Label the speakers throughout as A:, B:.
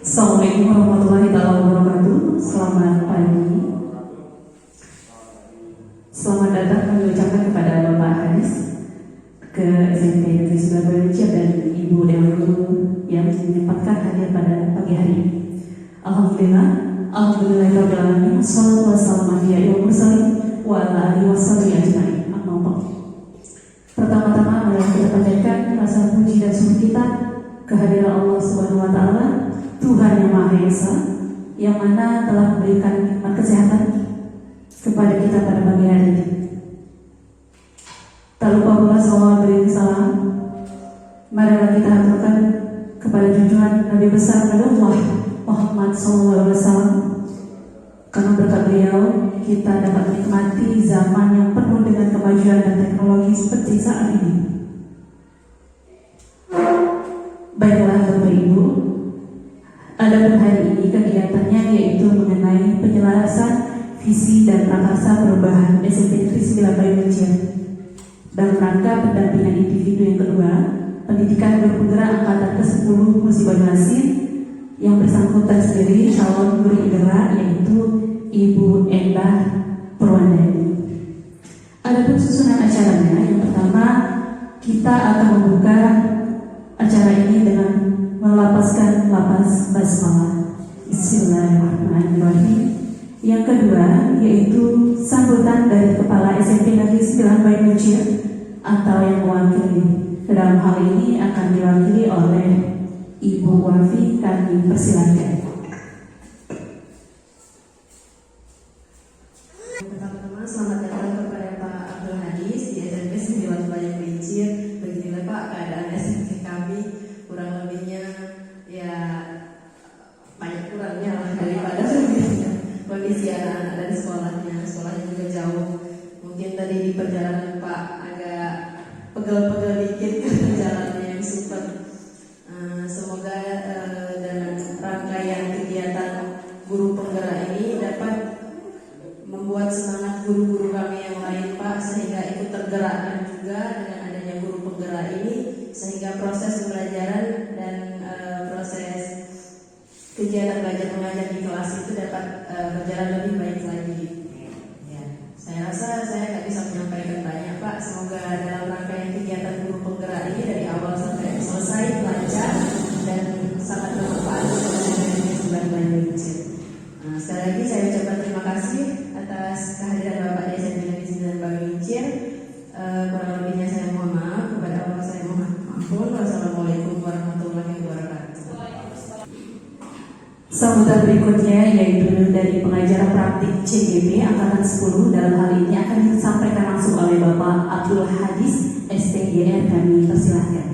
A: Assalamualaikum warahmatullahi wabarakatuh. Selamat pagi. Selamat datang kami ucapkan kepada Bapak Hanis ke SMP Negeri Surabaya dan Ibu Dewan Guru yang menyempatkan hadir pada pagi hari ini. Alhamdulillahirabbil alamin. Wassalatu wassalamu wa ala alihi washabihi ajmain. Pertama-tama marilah kita panjatkan rasa puji dan syukur kita kehadiran Allah Subhanahu wa taala, Tuhan yang Maha Esa, yang mana telah memberikan nikmat kesehatan kepada kita pada pagi hari ini. Tak lupa pula salawat beri salam marilah kita aturkan kepada junjungan Nabi besar Allah Muhammad SAW, karena berkat beliau kita dapat menikmati zaman yang penuh dengan kemajuan dan teknologi seperti saat ini. Baiklah Bapak Ibu, adapun hari ini kegiatannya yaitu mengenai penjelasan visi dan prakarsa perubahan SMP Negeri 9 Bayuncian dalam rangka pendampingan individu yang kedua, pendidikan berpenggerak angkatan ke-10 Musi Banyuasin, yang bersangkutan sendiri calon guru idera yaitu Ibu Endah Purwandani. Adapun susunan acaranya, yang pertama kita akan membuka acara ini dengan melapaskan lapas basmalah. Bismillahirrahmanirrahim. Yang kedua yaitu sambutan dari Kepala SMP Negeri 9 Bayuncian atau yang mewakili. Dalam hal ini akan diwakili oleh Ibu Wafi, kami persilakan.
B: Pertama-tama selamat datang kepada Pak Abdul Hadis di SMP 9 Bayuncian. Beginilah Pak keadaan SMP kami, kurang lebihnya ya banyak kurangnya lah daripada kondisi anak-anak dan sekolahnya juga jauh. Mungkin tadi di perjalanan Pak agak pegel-pegel dikit karena jalannya yang super. Semoga dengan rangkaian kegiatan guru penggerak ini dapat membuat semangat guru-guru kami yang lain Pak, sehingga ikut tergerakkan juga dengan adanya guru penggerak ini, sehingga proses pembelajaran dan proses kegiatan belajar mengajar di kelas itu dapat berjalan lebih baik lagi. Ya, saya rasa saya nggak bisa menyampaikan banyak Pak. Semoga dalam rangkaian kegiatan guru penggerak ini dari awal sampai selesai lancar dan sangat bermanfaat bagi sembilan Bayuncian. Sekali lagi saya ucapkan terima kasih atas kehadiran Bapak di SMP Negeri 9 Bayuncian. Kurang lebihnya saya mohon maaf, kepada Allah saya mohon ampun. Wassalamualaikum warahmatullahi wabarakatuh.
A: Sambutan berikutnya yaitu dari pengajar praktik CGP angkatan 10. Dalam hal ini akan disampaikan langsung oleh Bapak Abdul Hadis STGR, kami persilahkan.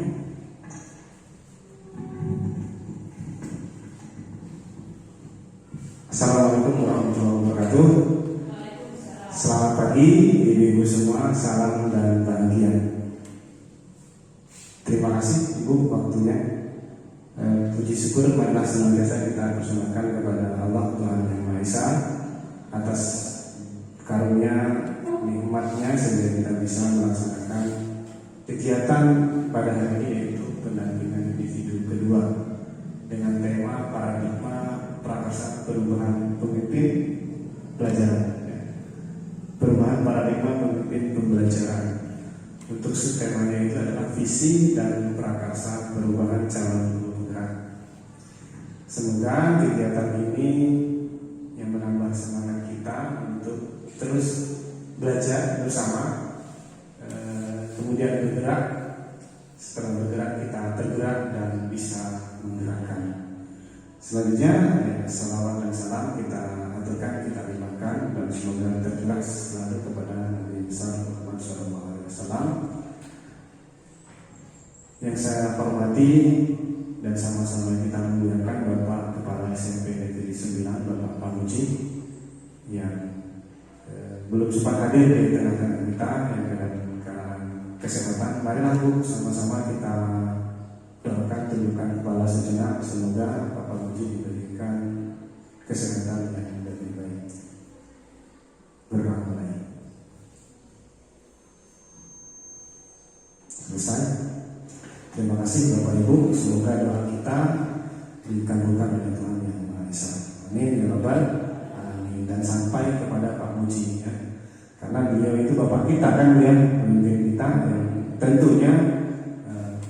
C: Assalamualaikum warahmatullahi wabarakatuh. Selamat pagi ibu-ibu semua, salam dan bahagia. Terima kasih Ibu waktunya. Puji syukur marilah senantiasa kita persembahkan kepada Allah Tuhan Yang Maha Esa atas karunia nikmatnya sehingga kita bisa melaksanakan kegiatan pada hari ini, yaitu pendampingan individu kedua dengan tema paradigma prakarsa perubahan pemimpin pelajaran. Perubahan paradigma pemimpin pembelajaran. Untuk subtemanya itu adalah visi dan prakarsa perubahan calon guru penggerak. Semoga kegiatan ini yang menambah semangat kita untuk terus belajar bersama, kemudian bergerak. Setelah bergerak kita tergerak dan bisa menggerakkan. Selanjutnya salawat dan salam kita aturkan, kita limpahkan, dan semoga tergerak selalu kepada Nabi besar Muhammad SAW. Yang saya hormati dan sama-sama kita memuliakan Bapak Kepala SMP Negeri 9 Bapak Pamuji yang belum sempat hadir di tengah-tengah kita yang dalam kesehatan. Marilah Bu, sama-sama kita doakan, tunjukkan kepala sejenak, semoga Bapak Pamuji diberikan kesehatan yang lebih baik. Berdoa lagi. Selesai. Terima kasih Bapak Ibu, semoga doa kita dikabulkan oleh Tuhan Yang Maha Esa. Amin ya Rabbal Alamin. Dan sampai kepada Pak Muji ya. Karena beliau itu bapak kita kan, dia pemimpin kita, dan tentunya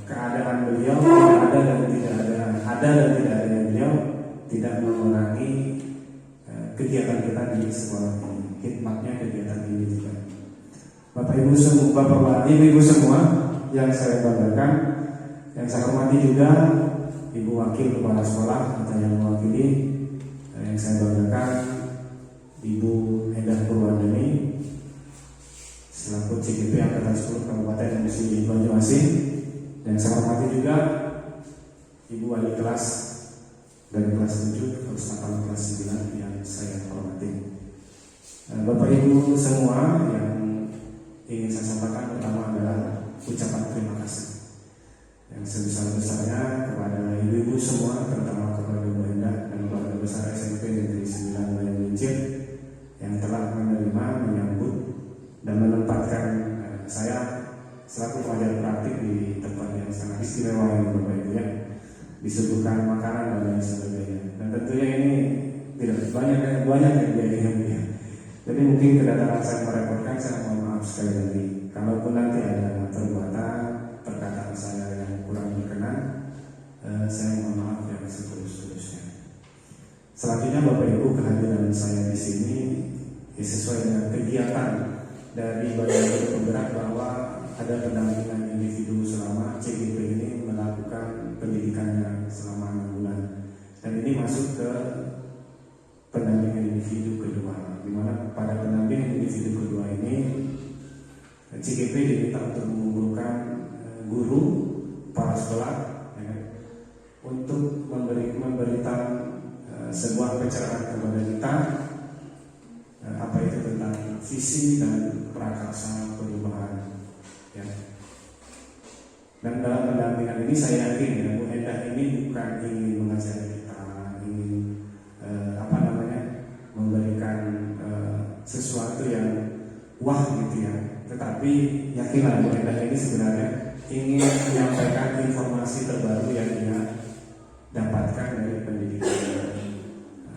C: keadaan beliau ada dan tidak adanya beliau tidak mengurangi kegiatan kita di sekolah ini, hikmatnya kegiatan ini juga. Bapak Ibu semua yang saya banggakan, yang saya hormati juga Ibu Wakil Kepala Sekolah atau yang mewakili, yang saya banggakan Ibu Endah Purwandeni selaku CGP Angkatan 10 Kabupaten Musi Banyuasin, dan saya hormati juga Ibu Wali Kelas dari kelas 7 Perpustakaan kelas 9 yang saya hormati. Bapak Ibu semua, yang ingin saya sampaikan pertama adalah ucapan terima kasih yang sebesar-besarnya kepada ibu-ibu semua, terutama kepada Bu Endah dan keluarga besar SMP Negeri 9 Bayangkir yang telah menerima, menyambut dan menempatkan saya selaku pelajar praktik di tempat yang sangat istimewa ini, Bapak Ibu ya. Disuguhkan makanan dan lain sebagainya. Dan tentunya ini tidak banyak yang biayanya. Jadi mungkin kedatangan saya merepotkan, saya mohon maaf sekali lagi. Kalaupun nanti ada perbuatan, perkataan saya yang kurang berkenan, saya mohon maaf yang setulus-tulusnya. Selanjutnya Bapak Ibu, kehadiran saya di sini sesuai dengan kegiatan dari Badan Penggerak bahwa ada pendampingan individu selama CGP ini melakukan pendidikannya selama 6 bulan, dan ini masuk ke pendampingan individu kedua, di mana pada pendampingan individu kedua ini CGP diminta untuk mengumpulkan guru, para sekolah ya, untuk memberikan sebuah pencerahan kepada kita apa itu tentang visi dan prakarsa perubahan ya. Dan dalam pendampingan ini saya yakin ya, Bu Endah ini bukan ingin mengajari kita, ingin memberikan sesuatu yang wah gitu ya. Tetapi yakinlah Bu Endah ini sebenarnya ingin menyampaikan informasi terbaru yang dia dapatkan dari pendidikan.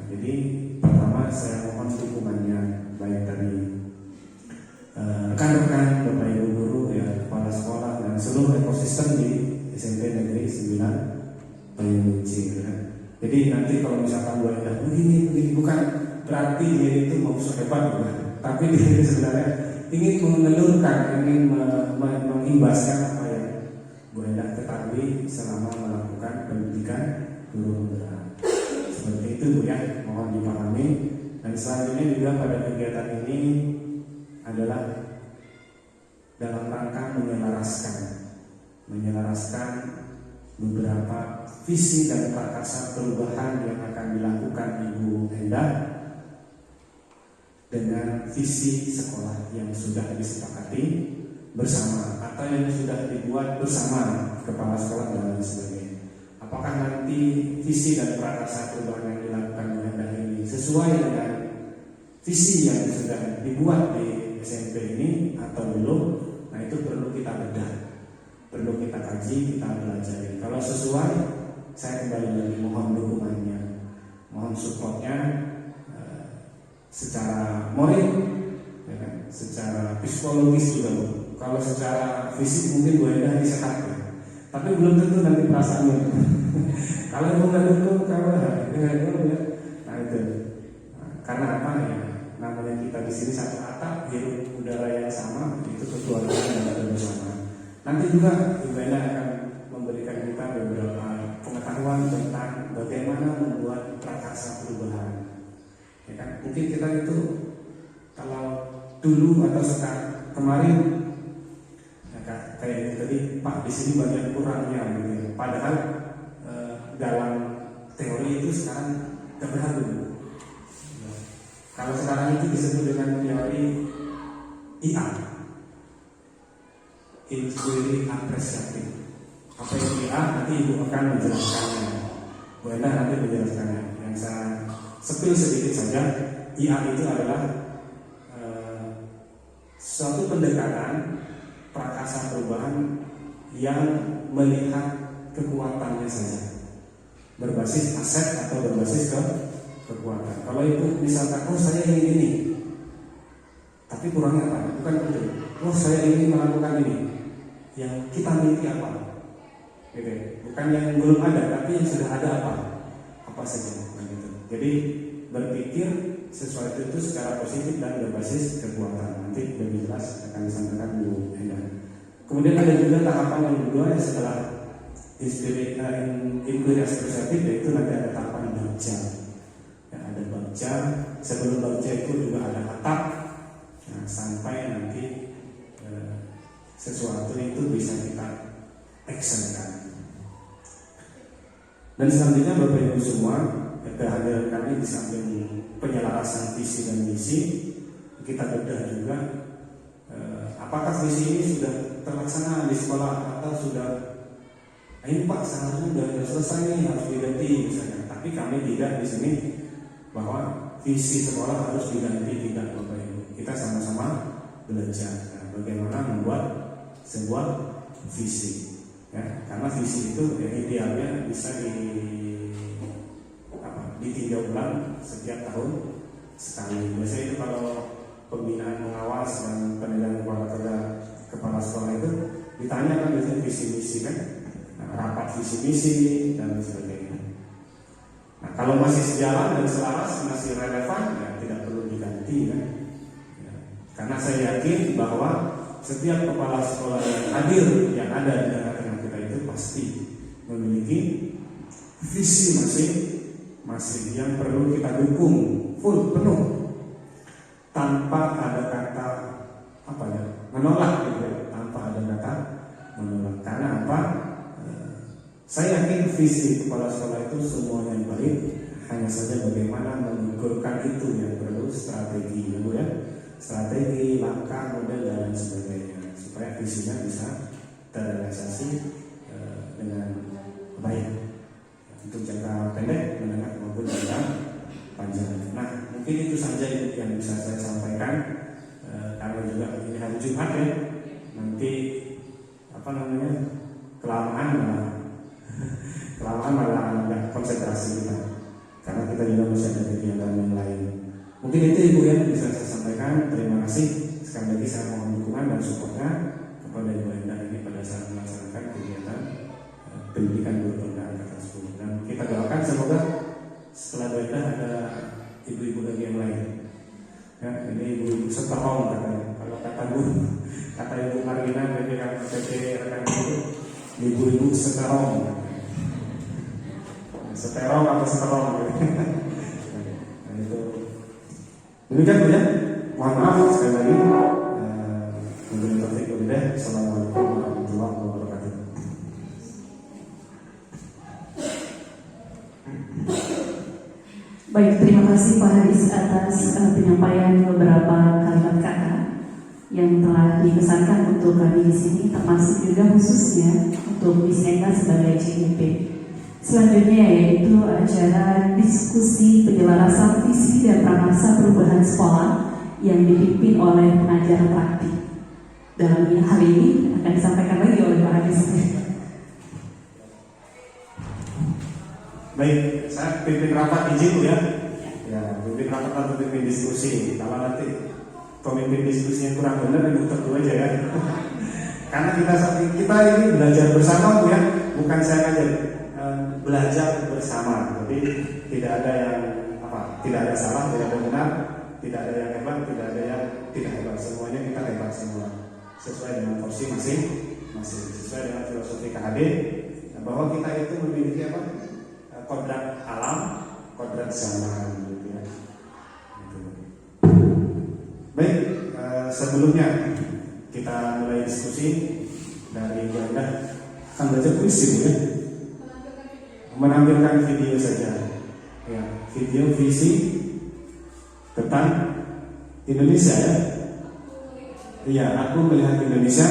C: Jadi pertama saya mohon dukungannya, baik dari rekan-rekan Bapak Ibu guru ya, kepala sekolah dan seluruh ekosistem di SMP Negeri 9 Bayangkir ya. Jadi nanti kalau misalkan Bu Endah begini bukan berarti dia itu mau hebat bukan, tapi dia sebenarnya ingin mengelurkan, ingin mengimbaskan apa yang Bu Endah ketahui selama melakukan pendidikan guru penggerak. Seperti itu Bu ya, mohon dipahami. Dan selanjutnya juga pada kegiatan ini adalah dalam rangka menyelaraskan beberapa visi dan prakarsa perubahan yang akan dilakukan Ibu Endah dengan visi sekolah yang sudah disepakati bersama atau yang sudah dibuat bersama kepala sekolah dan lain sebagainya. Apakah nanti visi dan prakarsa perubahan yang dilakukan Bu Endah ini sesuai dengan visi yang sudah dibuat di SMP ini atau belum? Nah itu perlu kita bedah, perlu kita kaji, kita pelajari. Kalau sesuai, saya kembali lagi mohon dukungannya, mohon supportnya secara moral, ya kan? Secara psikologis juga Bu. Kalau secara fisik mungkin Bu Endah ini sehat ya, tapi belum tentu nanti perasaannya. Kalau Ibu nggak dukung, kalau ya, nah itu. Karena apa ya? Namanya kita di sini satu atap, hirup udara yang sama, itu kekeluargaan yang ada bersama. Nanti juga Ibu Endah akan memberikan kita beberapa pengetahuan tentang bagaimana membuat prakarsa perubahan. Ya kan? Mungkin kita itu kalau dulu atau sekarang kemarin ya kan, kayak itu tadi Pak di sini banyak kurangnya gitu. Padahal dalam teori itu sekarang tidak berlaku. Kalau sekarang itu disebut dengan teori IA, inquiry appreciative. Apa itu IA? Nanti Ibu akan menjelaskannya. Bu Endah nanti menjelaskannya. Yang saya sepil sedikit saja, IA itu adalah suatu pendekatan prakarsa perubahan yang melihat kekuatannya saja. berbasis aset atau berbasis kekuatan. Kalau ibu misalkan, oh saya ingin ini, tapi kurangnya apa? Bukan itu. Oh saya ingin melakukan ini, yang kita miliki apa? Gitu. Bukan yang belum ada, tapi yang sudah ada apa saja. Gitu. Jadi berpikir sesuatu itu secara positif dan berbasis kekuatan. Nanti lebih jelas akan disampaikan Bu Enda. Kemudian ada juga tahapan yang kedua yang setelah inquiry ekspresif, yaitu nanti ada tahapan baca. Ya, ada baca, sebelum baca itu juga ada atap. Nah, sampai nanti sesuatu itu bisa kita actionkan. Dan selanjutnya Bapak Ibu semua, kehadiran kami di samping penyelarasan visi dan misi, kita bedah juga apakah visi ini sudah terlaksana di sekolah atau sudah ini Pak seharusnya sudah selesai nih, harus diganti misalnya. Tapi kami tidak di sini bahwa visi sekolah harus diganti, tidak Bapak Ibu. Kita sama-sama belajar bagaimana membuat sebuah visi. Ya, karena visi itu idealnya bisa di 3 bulan setiap tahun sekali. Biasanya itu kalau pembinaan pengawas dan penilaian kepala sekolah itu ditanya kan biasanya visi misi kan, rapat visi misi dan sebagainya. Nah kalau masih sejalan dan selaras, masih relevan, ya tidak perlu diganti kan. Ya, karena saya yakin bahwa setiap kepala sekolah yang hadir, yang ada di tengah-tengah kita itu pasti memiliki visi masing-masing yang perlu kita dukung full penuh tanpa ada kata menolak gitu ya, tanpa ada kata menolak. Karena apa? Saya yakin visi kepala sekolah itu semuanya baik, hanya saja bagaimana menggolkan itu yang perlu strategi ya Bu ya. Strategi, langkah, model dan sebagainya supaya visinya bisa terrealisasi dengan baik untuk jangka pendek, menengah maupun jangka panjang. Nah, mungkin itu saja yang bisa saya sampaikan karena juga ini hari Jumat ya. Nanti kelamaan malah nggak konsentrasi kita karena kita juga masih ada kegiatan yang lain. Mungkin itu Ibu yang bisa saya sampaikan. Terima kasih sekali lagi, saya mohon dukungan dan supportnya kepada Ibu Enda ini pada saat melaksanakan kegiatan pendidikan guru pembinaan kata 10. Dan kita doakan semoga setelah Bu Enda ada ibu-ibu lagi yang lain. Ya, ini ibu-ibu seterong katanya. Kalau kata Ibu Marina PP rekan itu, ibu-ibu seterong. Seterong atau seterong gitu. Nah, itu demikian Bu ya. Mohon maaf sekali lagi. Wabillahi taufiq wal hidayah. Assalamualaikum warahmatullahi wabarakatuh.
A: Baik, terima kasih Pak Hadis atas penyampaian beberapa kalimat kata yang telah dipesankan untuk kami di sini, termasuk juga khususnya untuk Miss Enda sebagai CIP. Selanjutnya yaitu acara diskusi penyelarasan visi dan prakarsa perubahan sekolah yang dipimpin oleh pengajar praktik. Dalam hal ini akan disampaikan lagi oleh Pak Hadis.
C: Baik, saya pimpin rapat izin Bu ya. Ya, pimpin rapat atau pimpin diskusi. Kalau nanti pemimpin diskusinya kurang benar, Ibu tentu aja ya. Karena kita ini belajar bersama Bu ya, bukan saya ngajar. Belajar bersama, jadi tidak ada yang tidak ada salah, tidak ada benar, tidak ada yang hebat, tidak ada yang tidak hebat. Semuanya kita hebat semua, sesuai dengan porsi masing-masing, sesuai dengan filosofi KHD bahwa kita itu memiliki kodrat alam, kodrat zaman, gitu ya. Baik, sebelumnya kita mulai diskusi dari Bu Enda akan baca puisi Bu ya. Menampilkan video saja ya, video visi tentang Indonesia ya. Iya, aku melihat Indonesia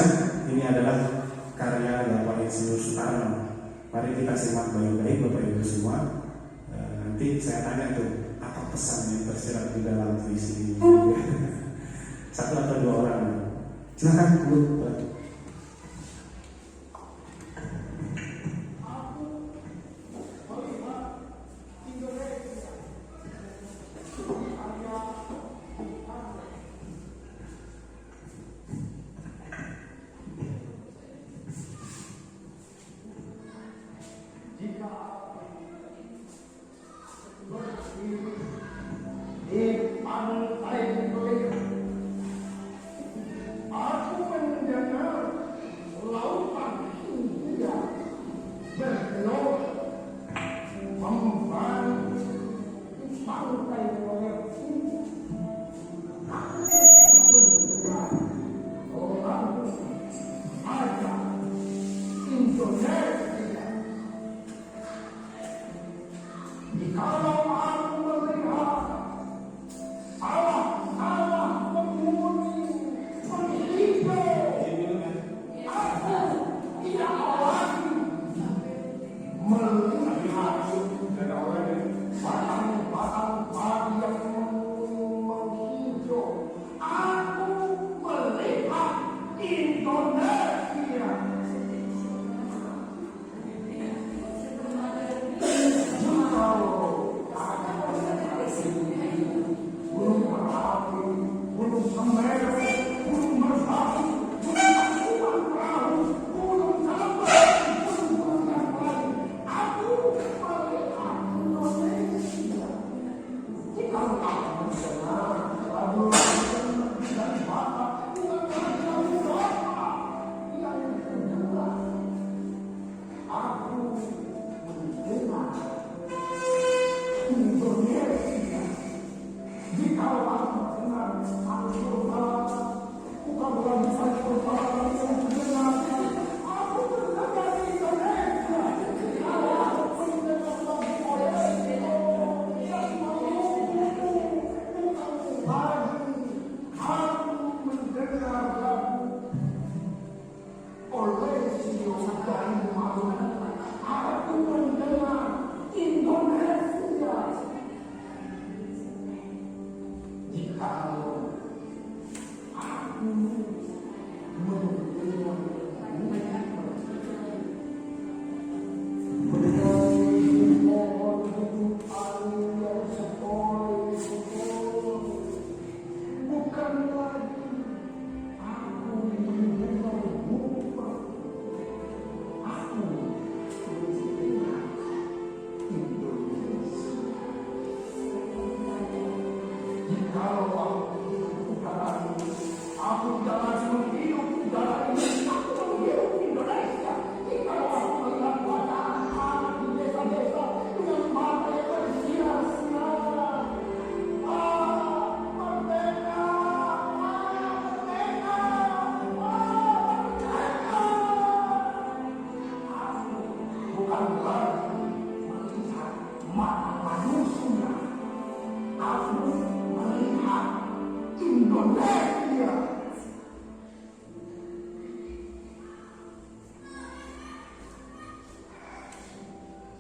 C: ini adalah karya Bapak Insinyur Soekarno. Mari kita simak baik-baik Bapak Ibu semua. Nanti saya tanya tuh apa pesan yang tersirat di dalam visi ini. Satu atau dua orang. Silakan Bu.
D: di pantai Belitung. Aku mendengar lautan Hindia bergelora membantu di pantai Belitung. Aku mendengar orang ada Indonesia. Jikalau aku melihat sawah-sawah penghuni menghijau, aku tidak lagi melihat batang-batang padi yang menghijau. Aku melihat Indonesia.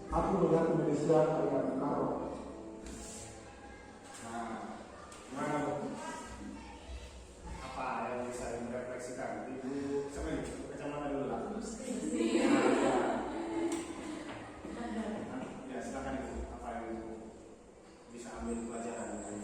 D: Aku melihat Indonesia kayak Karo.
C: Nah, gimana Bu? Apa yang bisa direfleksikan? Ibu, siapa ini? Kacamata dulu lah. Ya, silakan Ibu. Apa yang Ibu bisa ambil pelajaran dari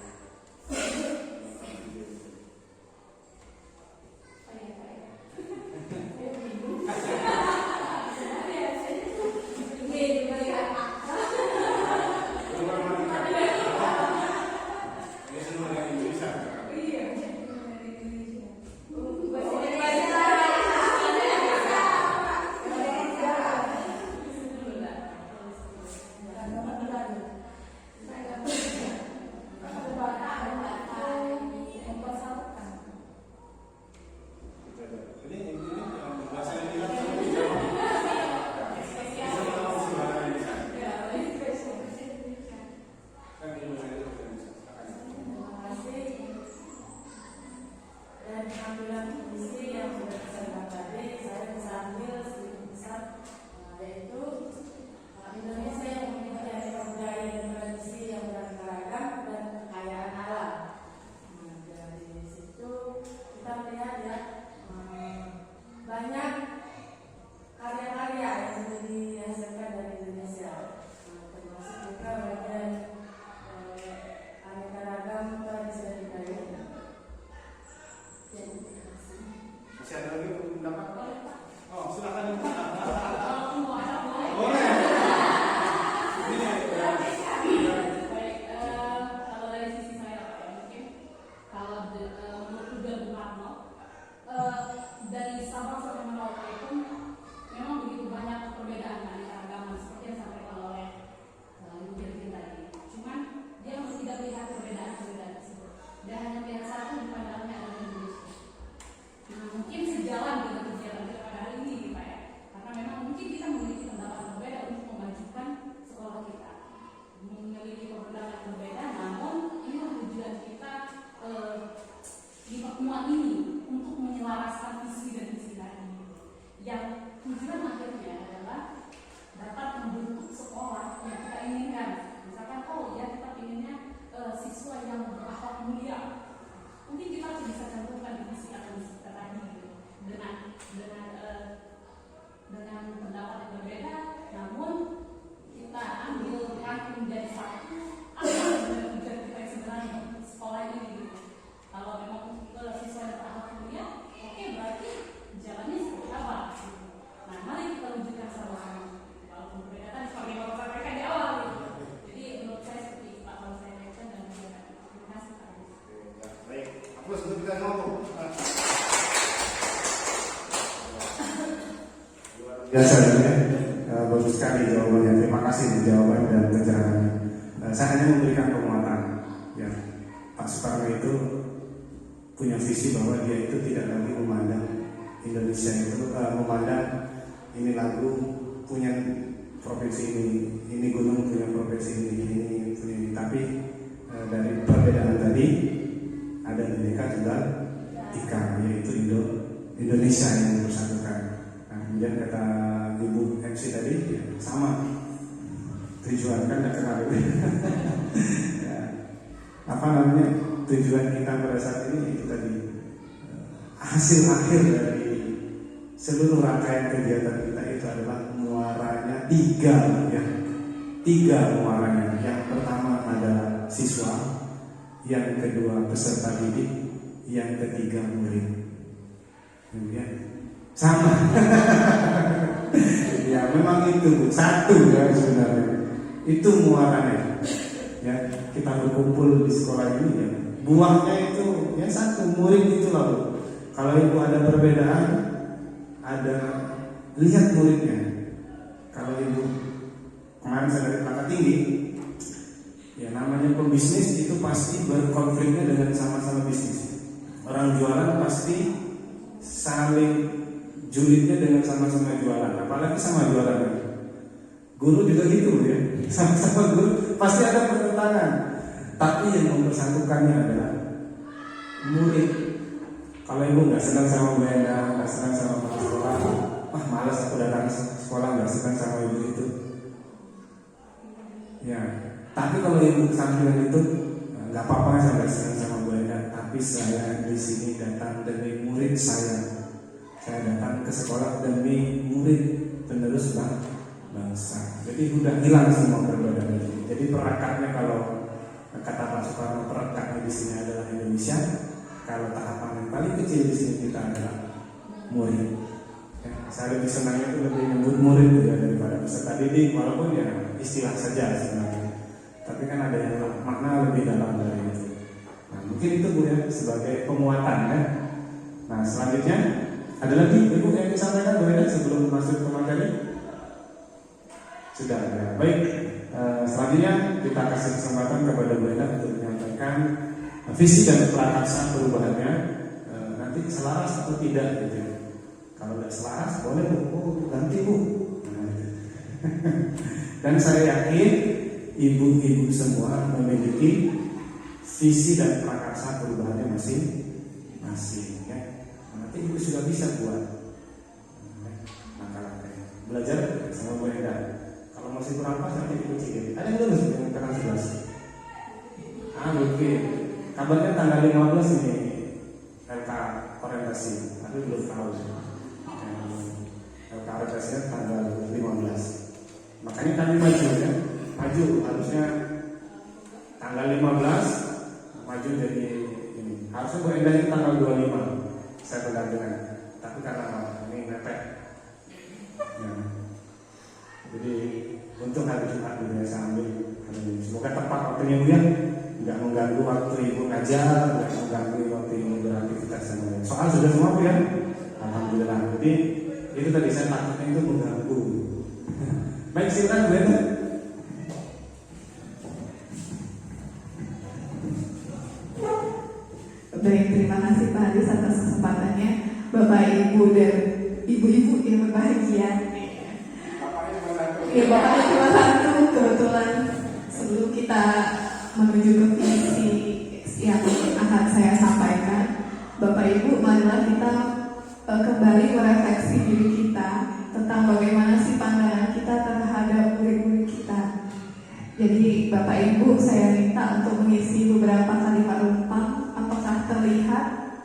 C: Biasa ya, bagus sekali jawabannya. Terima kasih untuk jawaban dan pencerahannya. Saya hanya memberikan penguatan. Ya, Pak Soekarno itu punya visi bahwa dia itu tidak lagi memandang Indonesia itu memandang ini lagu punya provinsi ini gunung punya provinsi ini. Tapi dari perbedaan tadi ada Bhinneka Tunggal Ika, yaitu Indonesia yang bersatukan. Nah, kemudian kata Ibu MC tadi ya, sama tujuan kan tidak kenal ya, apa namanya tujuan kita pada saat ini itu tadi hasil akhir dari seluruh rangkaian kegiatan kita itu adalah muaranya tiga muaranya. Yang pertama adalah siswa, yang kedua peserta didik, yang ketiga murid. Ya, sama. Ya memang itu satu ya sebenarnya. Itu muaranya. Ya kita berkumpul di sekolah ini ya. Buahnya itu ya satu, murid itu lalu. Kalau ibu ada perbedaan, ada lihat muridnya. Kalau ibu kemarin saya dari Kelapa Tinggi, ya namanya pembisnis itu pasti berkonfliknya dengan sama-sama bisnis. Orang jualan pasti saling julidnya dengan sama-sama jualan, apalagi sama jualan. Guru juga gitu ya, sama-sama guru pasti ada pertentangan. Tapi yang mempersatukannya adalah murid. Kalau ibu nggak senang sama Bu Enda, nggak senang sama Pak sekolah, malas aku datang ke sekolah, nggak senang sama ibu itu. Ya, tapi kalau ibu kesampingan itu nggak apa-apa, saya nggak senang sama Bu Enda, tapi saya di sini datang demi murid saya. Saya datang ke sekolah demi murid penerus bangsa. Jadi sudah hilang semua perbedaan itu. Jadi perekatnya kalau kata Pak Soekarno, perekatnya di sini adalah Indonesia. Kalau tahapan yang paling kecil di sini kita adalah murid. Ya, saya lebih senangnya itu lebih menyebut murid ya, daripada peserta didik, walaupun ya istilah saja sebenarnya. Tapi kan ada yang makna lebih dalam dari itu. Nah, mungkin itu Bu ya sebagai penguatan ya. Nah selanjutnya ada lagi Ibu yang disampaikan Bu Enda sebelum masuk ke materi? Sudah ya. Baik, selanjutnya kita kasih kesempatan kepada Bu Enda untuk menyampaikan visi dan prakarsa perubahannya, nanti selaras atau tidak gitu. Kalau tidak selaras boleh Bu, ganti Bu. Nah, gitu. Dan saya yakin ibu-ibu semua memiliki visi dan prakarsa perubahannya masing-masing ya. Nanti ibu sudah bisa buat langkah-langkahnya. Belajar sama Bu Enda. Kalau masih kurang pas nanti dikucilin. Ada yang lulus dengan tanggal 11. Mungkin. Kabarnya tanggal 15 ini LK orientasi, tapi belum tahu. LK orientasinya tanggal 15. Makanya kami maju ya, maju harusnya tanggal 15 maju jadi ini. Harusnya Bu Enda ini tanggal 25. Saya bergandengan, tapi karena ini mepet. Ya. Jadi untuk hari Jumat dulu ya saya ambil. Semoga tepat waktunya Bu ya. Nggak mengganggu waktu ibu ngajar, nggak mengganggu waktu ibu beraktivitas yang lain. Soal sudah semua Bu ya, alhamdulillah. Jadi itu tadi saya takutnya itu mengganggu. Baik, silakan Bu Enda.
E: Baik, terima kasih Pak Hadis atas kesempatannya. Bapak Ibu dan ibu-ibu yang berbahagia. Ya, Bapaknya cuma satu kebetulan. Sebelum kita menuju ke visi yang akan saya sampaikan, Bapak Ibu, marilah kita kembali merefleksi diri kita tentang bagaimana sih pandangan kita terhadap murid-murid kita. Jadi Bapak Ibu, saya minta untuk mengisi beberapa kalimat rumpang. Apakah terlihat?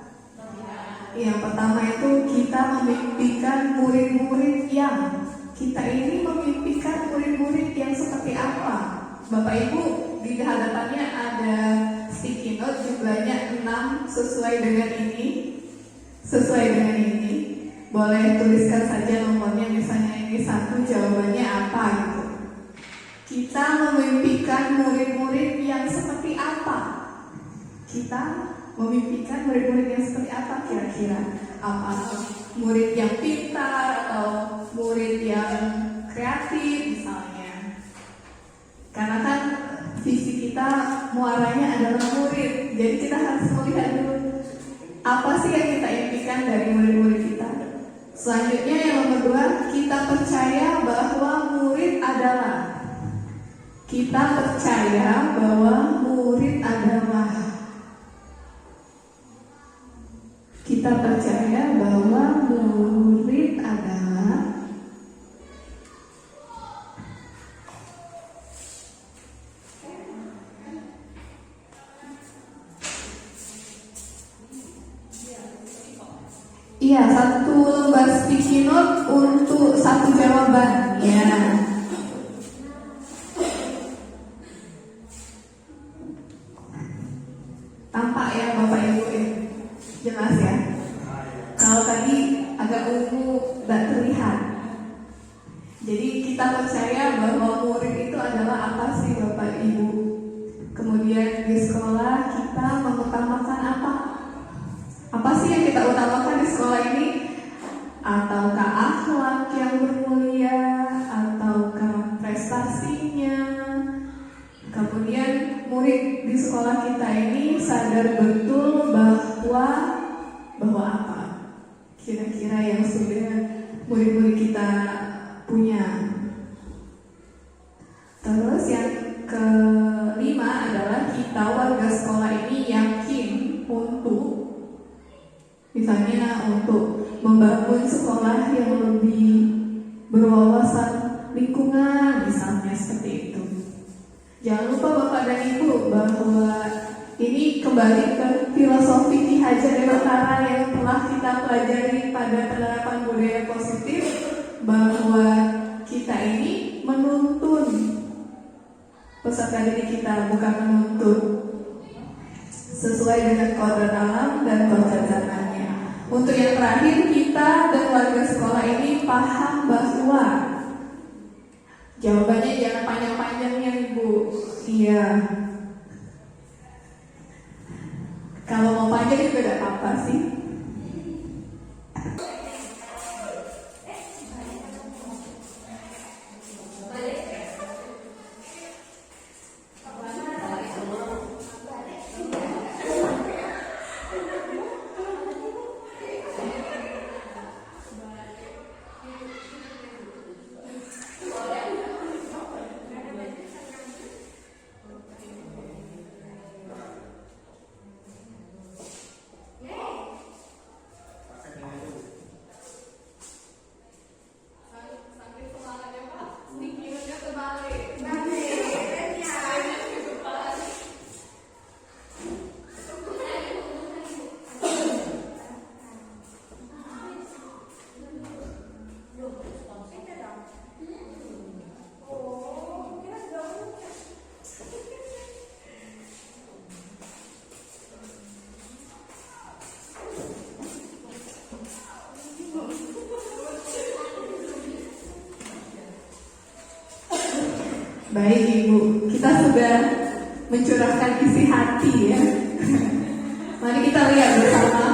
E: Yang pertama itu kita memimpikan murid-murid yang seperti apa? Bapak Ibu, di hadapannya ada sticky note jumlahnya 6 sesuai dengan ini. Boleh tuliskan saja nomornya, misalnya ini 1, jawabannya apa gitu. Kita memimpikan murid-murid yang seperti apa? Kita memimpikan murid-murid yang seperti apa kira-kira? Apa murid yang pintar atau murid yang kreatif misalnya. Karena kan visi kita muaranya adalah murid, jadi kita harus melihat dulu apa sih yang kita impikan dari murid-murid kita. Selanjutnya yang nomor 2, kita percaya bahwa murid adalah kita percaya bahwa murid adalah kita percaya bahwa murid adalah iya, 1 lembar sticky note untuk 1 jawaban. Ya. Tampak ya Bapak Ibu ya? Jelas ya? Kalau tadi agak ungu tidak terlihat. Jadi kita percaya bahwa murid itu adalah apa sih Bapak Ibu? Kemudian di sekolah kita mengutamakan apa? Apa sih yang kita utamakan di sekolah ini? Ataukah akhlak yang bermulia? Ataukah prestasinya? Kemudian murid di sekolah kita ini sadar betul bahwa apa? Kira-kira yang sudah murid-murid kita punya. Terus yang kelima adalah kita warga sekolah ini yakin untuk misalnya untuk membangun sekolah yang lebih berwawasan lingkungan, misalnya seperti itu. Jangan lupa Bapak dan Ibu bahwa ini kembali ke filosofi Ki Hajar Dewantara yang telah kita pelajari pada penerapan budaya positif, bahwa kita ini menuntun peserta didik kita, bukan menuntut, sesuai dengan kodrat alam dan kodrat zamannya. Untuk yang terakhir, kita dan warga sekolah ini paham bahwa jawabannya jangan panjang-panjang ya Ibu. Iya. Kalau mau panjang juga tidak apa-apa sih. Baik Ibu, kita sudah mencurahkan isi hati ya. Mari kita lihat bersama.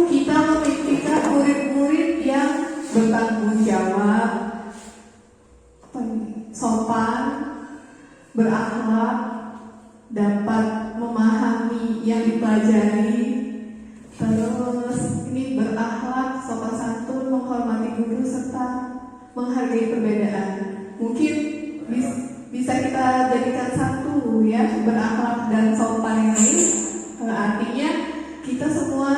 E: Kita memimpikan murid-murid yang bertanggung jawab, sopan, berakhlak, dapat memahami yang dipelajari, terus ini berakhlak, sopan santun, menghormati guru serta menghargai perbedaan. Mungkin bisa kita jadikan satu ya, berakhlak dan sopan ini artinya kita semua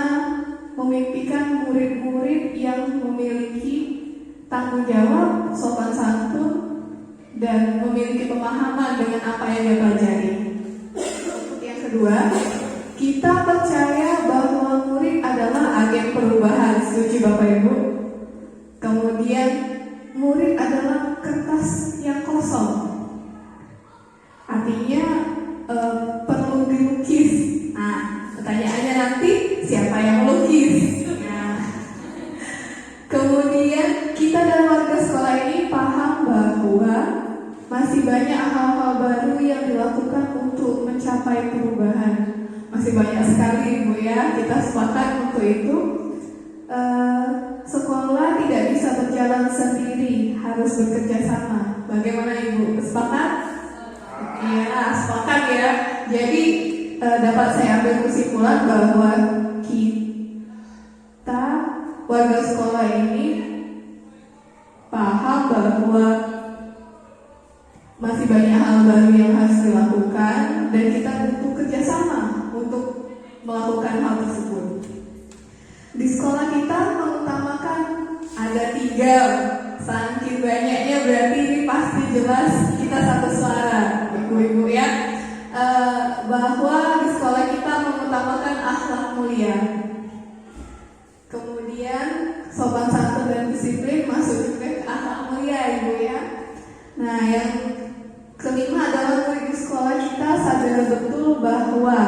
E: memimpikan murid-murid yang memiliki tanggung jawab, sopan santun, dan memiliki pemahaman dengan apa yang dia pelajari. Yang kedua, kita percaya bahwa murid adalah agen perubahan. Setuju Bapak Ibu? Kemudian murid adalah kertas yang kosong. Artinya perlu dilukis. Nah, pertanyaannya nanti siapa yang melukis? Nah. Kemudian kita dan warga sekolah ini paham bahwa masih banyak hal-hal baru yang dilakukan untuk mencapai perubahan. Masih banyak sekali Ibu ya, kita sepakat untuk itu. Sekolah berjalan sendiri, harus bekerja sama. Bagaimana Ibu? Sepakat? Iya, sepakat ya. Jadi dapat saya ambil kesimpulan bahwa kita warga sekolah ini paham bahwa masih banyak hal baru yang harus dilakukan dan kita butuh kerjasama untuk melakukan hal tersebut. Di sekolah kita mengutamakan ada 3, saking banyaknya berarti ini pasti jelas kita satu suara, ibu-ibu ya. Bahwa di sekolah kita mengutamakan akhlak mulia. Kemudian sopan santun dan disiplin masuk juga ke akhlak mulia, ibu ya. Nah, yang kelima adalah murid di sekolah kita sadar betul bahwa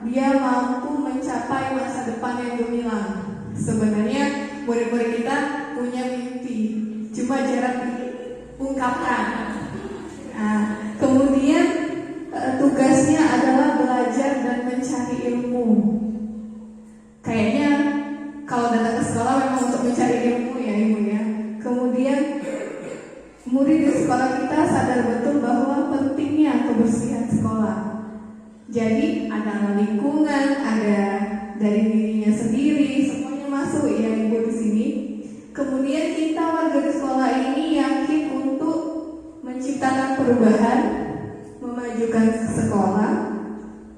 E: dia mampu mencapai masa depan yang gemilang. Sebenarnya murid-murid kita punya mimpi, cuma jarang diungkapkan. Nah, kemudian tugasnya adalah belajar dan mencari ilmu. Kayaknya kalau datang ke sekolah memang untuk mencari ilmu ya ibu ya. Kemudian murid di sekolah kita sadar betul bahwa pentingnya kebersihan sekolah. Jadi ada lingkungan, ada dari dirinya sendiri, semuanya masuk ya ibu di sini. Kemudian kita warga di sekolah ini yakin untuk menciptakan perubahan, memajukan sekolah,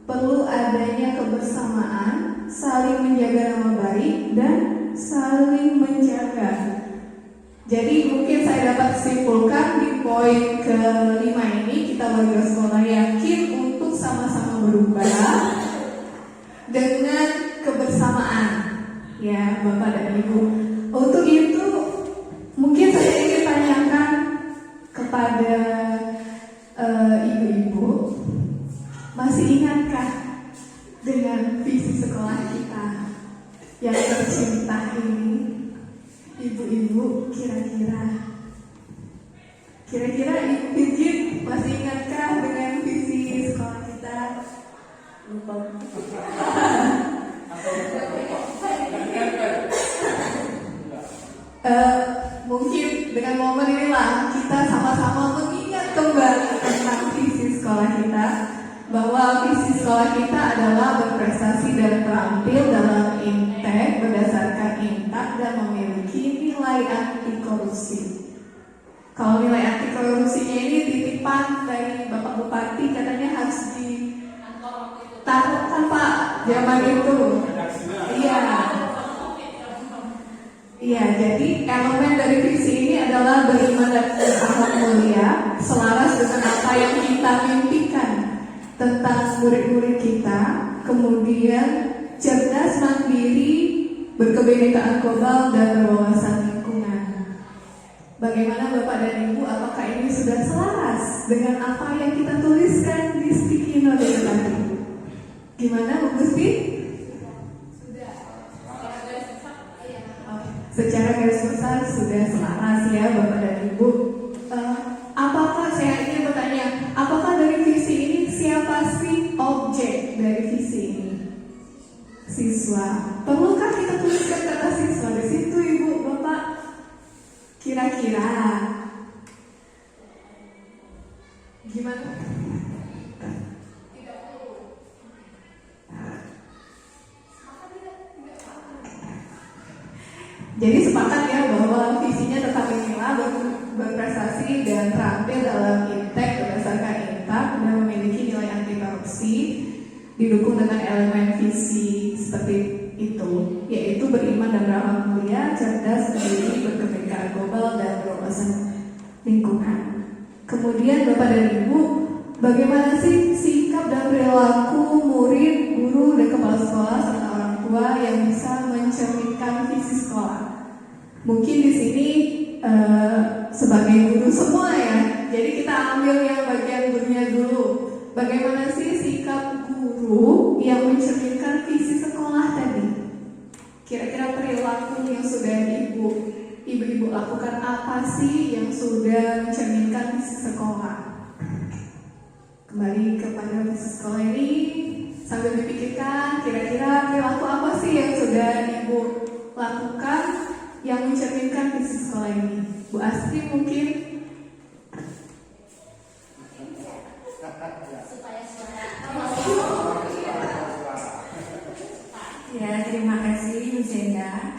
E: perlu adanya kebersamaan, saling menjaga nama baik dan saling menjaga. Jadi mungkin saya dapat simpulkan di poin ke-5 ini kita warga sekolah yakin untuk sama-sama berubah dengan kebersamaan ya Bapak dan Ibu. Untuk itu mungkin saya ingin tanyakan kepada ibu-ibu, masih ingatkah dengan visi sekolah kita yang tercinta ini? Ibu-ibu kira-kira Ibu Pijit masih ingatkah dengan visi sekolah kita?
B: Lupa.
E: Mungkin dengan momen inilah kita sama-sama mengingat kembali tentang visi sekolah kita, bahwa visi sekolah kita adalah berprestasi dan terampil dalam INTEK berdasarkan INTAK dan memiliki nilai anti korupsi. Kalau nilai anti korupsinya ini titipan dari Bapak Bupati, katanya harus ditaruhkan Pak zaman itu. Iya, jadi elemen dari visi ini adalah beriman dan berakhlak mulia, selaras dengan apa yang kita mimpikan tentang murid-murid kita. Kemudian cerdas, mandiri, berkebinekaan global dan berwawasan lingkungan. Bagaimana Bapak dan Ibu, apakah ini sudah selaras dengan apa yang kita tuliskan di sticky note tadi? Gimana Bu Gusti? Secara garis besar sudah selaras ya Bapak dan Ibu. Apakah saya ingin bertanya, apakah dari visi ini siapa sih objek dari visi ini? Siswa. Perlukah kita tuliskan kata siswa di situ Ibu Bapak? Kira-kira gimana? Jadi sepakat ya bahwa visinya tentang inilah berprestasi dan terampil dalam INTEK berdasarkan INTAK dan memiliki nilai anti korupsi, didukung dengan elemen visi seperti itu, yaitu beriman dan berakhlak mulia, cerdas, mandiri, berkebinekaan global dan berwawasan lingkungan. Kemudian Bapak dan Ibu, bagaimana sih sikap dan perilaku murid, guru, dan kepala sekolah serta orang tua yang bisa mencerminkan visi sekolah? Mungkin di sini sebagai guru semua ya, jadi kita ambil yang bagian gurunya dulu. Bagaimana sih sikap guru yang mencerminkan visi sekolah tadi? Kira-kira perilaku yang sudah ibu-ibu lakukan apa sih yang sudah mencerminkan visi sekolah? Kembali kepada visi sekolah ini, sambil dipikirkan kira-kira perilaku apa sih yang sudah ibu lakukan yang mencerminkan visi sekolah ini? Bu Astri mungkin?
F: Ya, terima kasih Lucinda.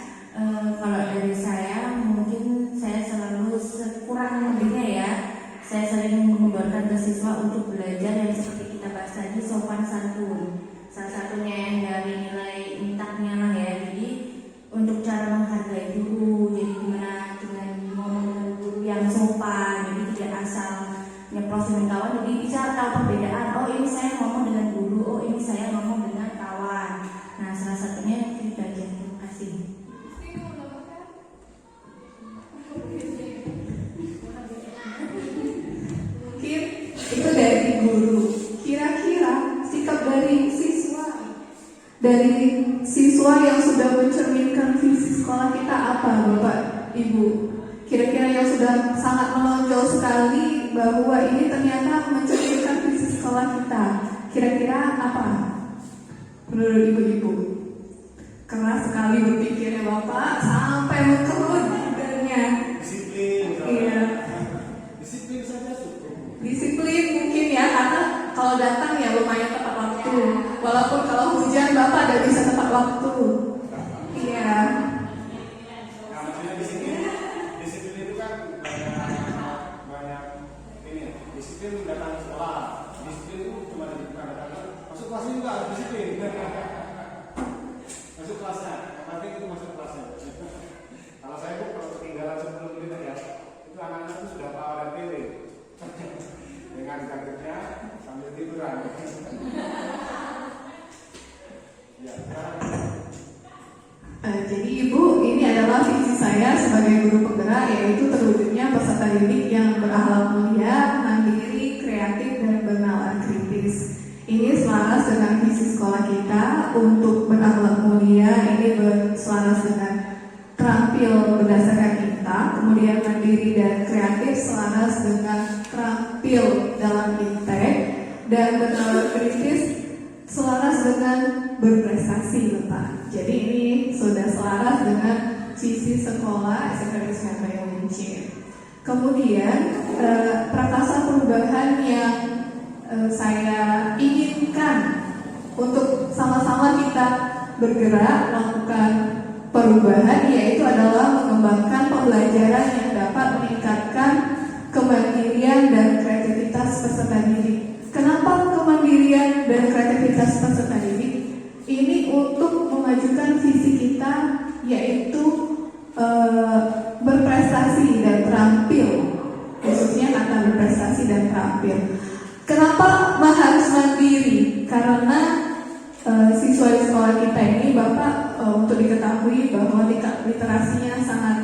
F: Kalau dari saya, mungkin saya selalu kurang lebihnya ya, saya sering mengemborkan ke siswa untuk belajar yang seperti kita bahas tadi, sopan santun. Salah satunya yang dari nilai intaknya lah ya. Jadi untuk cara menghargai guru, jadi gimana dengan ngomong dengan guru yang sopan, jadi tidak asal nyeplos dengan kawan, jadi bisa tahu perbedaan. Oh ini saya ngomong dengan guru, oh ini saya ngomong dengan kawan. Nah salah satunya itu aja. Terima kasih.
E: Mungkin itu dari guru. Kira-kira sikap dari siswa yang sudah mencerminkan visi sekolah kita apa, Bapak Ibu? Kira-kira yang sudah sangat menonjol sekali bahwa ini ternyata mencerminkan visi sekolah kita. Kira-kira apa menurut ibu-ibu? Keras sekali berpikirnya Bapak sampai mengkerut badannya.
C: Disiplin.
E: Iya.
C: Disiplin saja cukup.
E: Disiplin mungkin ya, karena kalau datang ya lumayan tepat waktu. Walaupun kalau hujan Bapak tidak bisa tepat waktu. Iya.
C: Nah, maksudnya disiplin itu kan banyak ini. Disiplin datang ke sekolah. Disiplin itu cuma kadang-kadang masuk kelas juga harus disiplin. Masuk kelasnya, yang penting itu masuk kelasnya. Kalau saya tuh kalau ketinggalan 10 menit aja, itu anak-anak itu sudah tahu dan pilih dengan gadgetnya sambil tiduran. Ya,
E: Jadi Ibu, ini adalah visi saya sebagai guru penggerak, yaitu terwujudnya peserta didik yang berakhlak mulia, mandiri, kreatif, dan bernalar kritis. Ini selaras dengan visi sekolah kita untuk berakhlak mulia. Ini selaras dengan terampil berdasarkan kita, kemudian mandiri dan kreatif selaras dengan terampil dalam intek, dan bernalar kritis selaras dengan berprestasi, Bapak. Jadi ini sudah selaras dengan visi sekolah SMP Negeri Bayangkara. Kemudian prakasa perubahan yang saya inginkan untuk sama-sama kita bergerak melakukan perubahan, yaitu adalah mengembangkan pembelajaran yang dapat meningkatkan kemandirian dan kreativitas peserta didik. Kenapa kemandirian dan kreativitas peserta didik? Ini untuk memajukan visi kita, yaitu berprestasi dan terampil, khususnya kata berprestasi dan terampil. Kenapa harus mandiri? Karena siswa di sekolah kita ini, Bapak, untuk diketahui bahwa literasinya sangat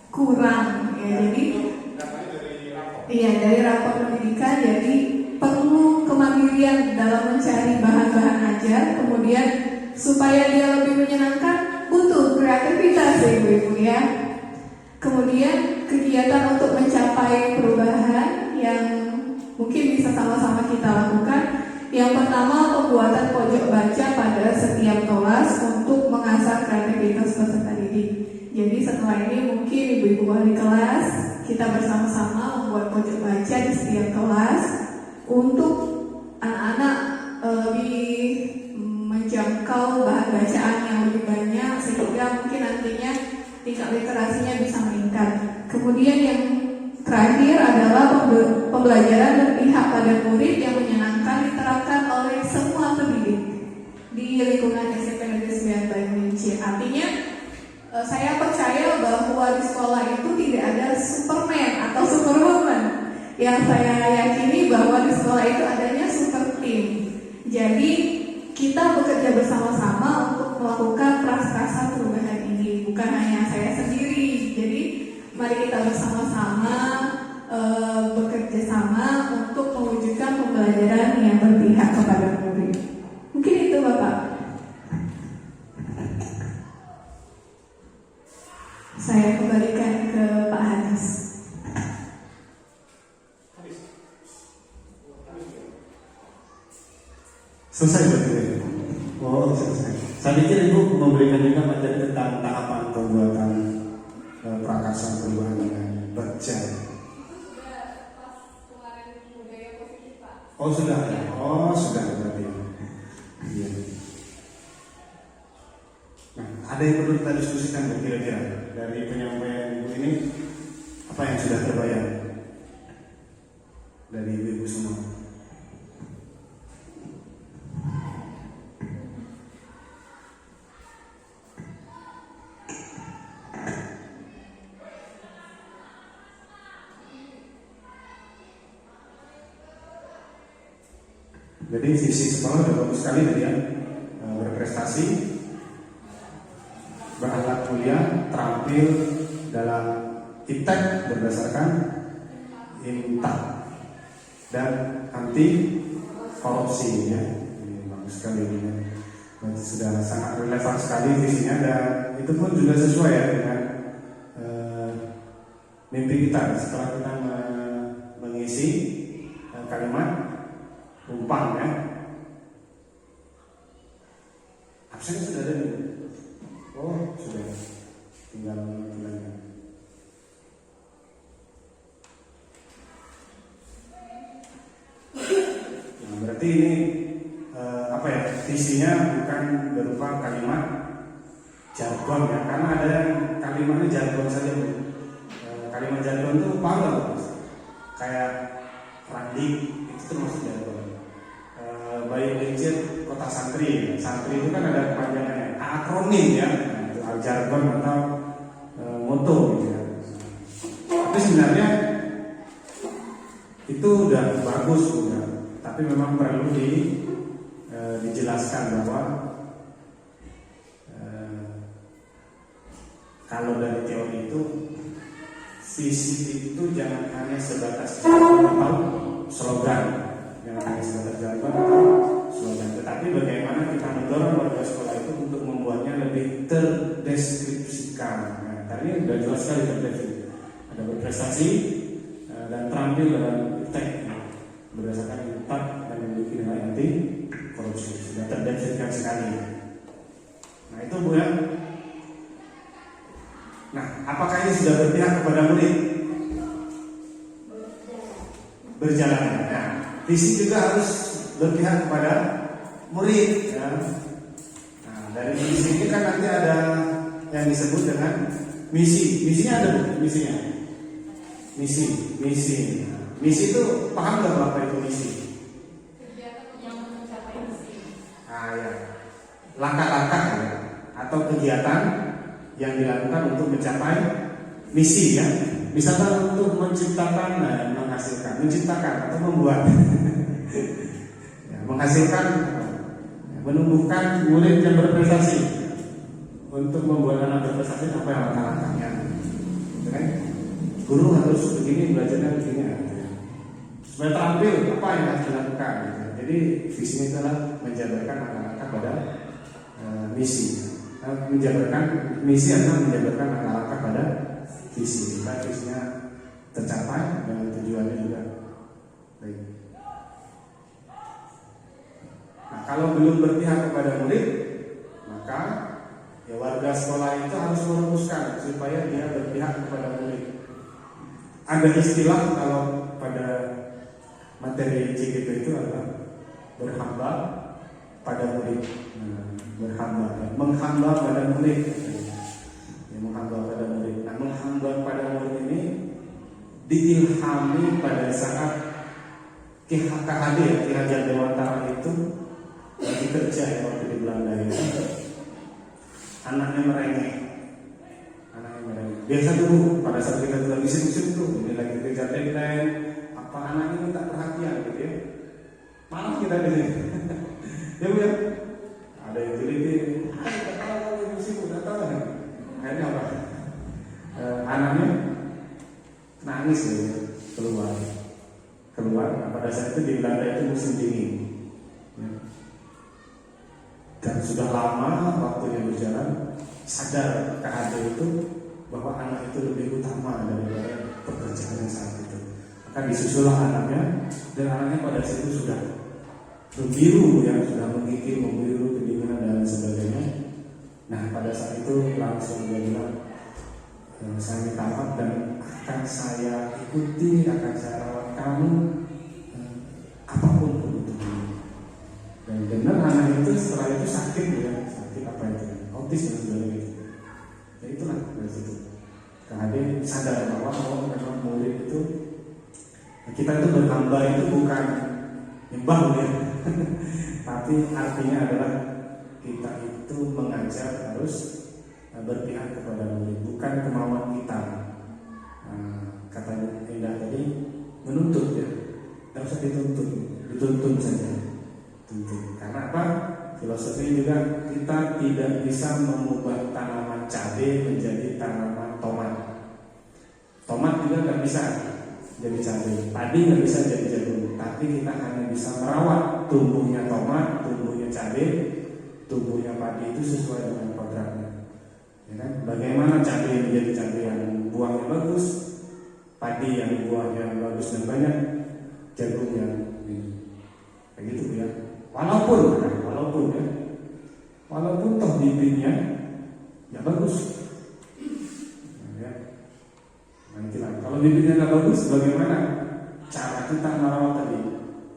E: kurang, ya. Jadi dari rapor pendidikan, jadi perlu kemandirian dalam mencari bahan-bahan ajar. Kemudian supaya dia lebih menyenangkan, butuh kreativitas ya ibu-ibu ya. Kemudian kegiatan untuk mencapai perubahan yang mungkin bisa sama-sama kita lakukan. Yang pertama, pembuatan pojok baca pada setiap kelas untuk mengasah kreativitas peserta didik. Jadi setelah ini mungkin ibu-ibu wali kelas kita bersama-sama membuat pojok baca di setiap kelas untuk anak-anak lebih menjangkau bahan bacaan yang lebih banyak, sehingga mungkin nantinya tingkat literasinya bisa meningkat. Kemudian yang terakhir adalah pembelajaran berpihak pada murid yang menyenangkan diterapkan oleh semua pendidik di lingkungan SMP Negeri 9 Bayangkara. Artinya saya percaya bahwa di sekolah itu tidak ada Superman atau Superwoman. Yang saya yakini bahwa di sekolah itu adanya super team. Jadi kita bekerja bersama-sama untuk melakukan prakarsa perubahan ini, bukan hanya saya sendiri. Jadi mari kita bersama-sama bekerja sama untuk mewujudkan pembelajaran yang berpihak kepada murid. Mungkin itu Bapak. Saya kembalikan ke Pak Hanis.
G: Selesai berarti. Oh, selesai. Saya pikir Ibu memberikan juga materi tentang tahapan pembuatan
C: prakarsa perubahan dengan baca. Oh sudah ya, berarti. Iya. Nah, ada yang perlu kita diskusikan kira-kira dari penyampaian ibu ini, apa yang sudah terbayang dari ibu semua? Jadi visi sekolah sudah bagus sekali tadi ya, berprestasi, berakhlak mulia, terampil dalam iptek berdasarkan imtak dan anti korupsi ya. Ini bagus sekali ini ya. Berarti sudah sangat relevan sekali visinya, dan itu pun juga sesuai ya dengan mimpi kita setelah kita mengisi kalimat umpang ya. Absennya sudah ada nih. Oh sudah, tinggal menentukan. Nah, berarti ini apa ya, visinya bukan berupa kalimat jargon ya, karena ada yang kalimatnya jargon saja. Kalimat jargon itu paham nggak? Kayak randik itu termasuk jargon. Bayi Lincir kota santri, santri itu kan ada kepanjangannya, akronim ya, itu jargon atau moto gitu ya. Tapi sebenarnya itu udah bagus udah, tapi memang perlu dijelaskan bahwa kalau dari teori itu visi itu jangan hanya sebatas jargon atau slogan, jangan hanya sebatas jargon atau slogan, tetapi bagaimana kita mendorong warga sekolah itu untuk membuatnya lebih terdeskripsikan. Nah, tadi sudah jelas sekali terdeskripsi, ada berprestasi dan terampil dalam iptek berdasarkan impak dan memiliki nilai anti korupsi, sudah terdeskripsikan sekali. Nah itu Bu ya. Nah, apakah ini sudah berpihak kepada murid? Berjalan. Nah, visi juga harus berpihak kepada murid ya. Nah, dari visi ini kan nanti ada yang disebut dengan misi. Misinya ada Bu, misinya. Misi itu paham nggak apa itu misi?
E: Kegiatan yang mencapai misi.
C: Ah ya, langkah-langkah ya, atau kegiatan yang dilakukan untuk mencapai misi ya. Misalnya untuk menciptakan, menghasilkan, menciptakan atau membuat, ya, menghasilkan, menumbuhkan murid yang berprestasi. Untuk membuat anak berprestasi apa yang langkah-langkahnya? Gitu kan? Guru harus begini, belajarnya begini. Supaya terampil apa yang harus dilakukan. Gitu. Jadi visinya adalah menjabarkan langkah-langkah pada misi. Menjabarkan misi adalah menjabarkan langkah-langkah pada visi. Supaya visinya tercapai dan tujuannya juga baik. Nah, kalau belum berpihak kepada murid, maka ya warga sekolah itu harus merumuskan supaya dia berpihak kepada murid. Ada istilah kalau pada materi CGP itu adalah berhamba pada murid. Menghamba pada murid. Ya, menghamba pada murid. Nah, menghamba pada murid ini diilhami pada saat Ki Hajar Dewantara itu lagi kerja ya, waktu di Belanda itu. Anaknya merengek. Biasa dulu pada saat kita lagi sibuk-sibuk tuh, ini lagi kerja deadline, apa anaknya minta perhatian gitu ya. Malah kita di sini. Ya Bu ya. Ada yang jadi datang sibuk datang. Akhirnya apa? Anaknya nangis ya, keluar. Nah, pada saat itu di Belanda itu musim dingin. Ya. Dan sudah lama waktunya berjalan, sadar KHD itu bahwa anak itu lebih utama daripada pekerjaannya saat itu. Maka disusullah anaknya, dan anaknya pada saat itu sudah membiru ya, sudah menggigil, membiru, kedinginan dan sebagainya. Nah pada saat itu langsung dia bilang, saya minta maaf dan akan saya ikuti, akan saya rawat kamu apapun kebutuhanmu. Dan benar anak itu setelah itu sakit ya, sakit apa itu, autis dan sebagainya gitu. Ya itulah dari situ. Karena dia sadar bahwa memang murid itu, kita itu berhamba itu bukan nyembah ya, tapi artinya adalah kita itu mengajar harus berpihak kepada murid, bukan kemauan kita. Kata Indah tadi menuntut ya, tidak usah dituntut, dituntun saja. Tuntun. Karena apa? Filosofi juga kita tidak bisa mengubah tanaman cabai menjadi tanaman tomat. Tomat juga nggak bisa jadi cabai, padi nggak bisa jadi jagung. Tapi kita hanya bisa merawat tumbuhnya tomat, tumbuhnya cabai, tumbuhnya padi itu sesuai dengan kodratnya. Ya kan? Bagaimana cabai menjadi cabai yang buahnya bagus, padi yang buahnya bagus dan banyak, jagung yang kayak gitu ya. Walaupun toh bibitnya ya bagus. Nah, itulah. Kalau bibitnya nggak bagus, bagaimana cara kita merawat tadi?